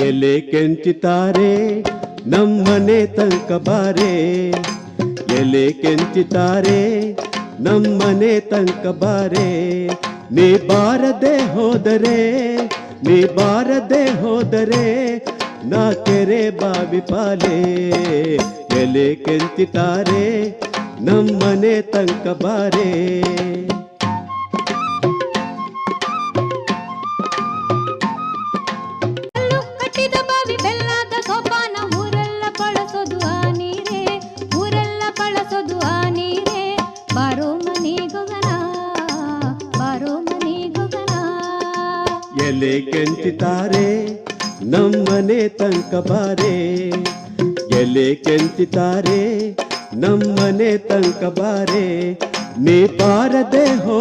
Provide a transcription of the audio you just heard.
ಎಲೆ ಕೆಂಚಿತಾರೆ ನಮ್ಮನೆ ತನಕ ಬಾರೆ, ಎಲೆ ಕೆಂಚಿತಾರೆ ನಮ್ಮನೆ ತನಕ ಬಾರೆ. ನೀ ಬಾರದೆ ಹೋದರೆ, ನೀ ಬಾರದೆ ಹೋದರೆ ನಾ ಕೆರೆ ಬಾವಿ ಪಾಲೆ. ಎಲೆ ಕೆಂಚಿತಾರೆ ನಮ್ಮನೆ ತನಕ ಬಾರೆ. ಎಲೆ ಕೆಂಚಿತಾರೆ ನಮ್ಮನೆ ತನಕ ಬಾರೆ, ಎಲೆ ಕೆಂಚಿತಾರೆ ನಮ್ಮನೆ ತನಕ ಬಾರೆ. ನೀ ಬಾರದೆ ಹೋ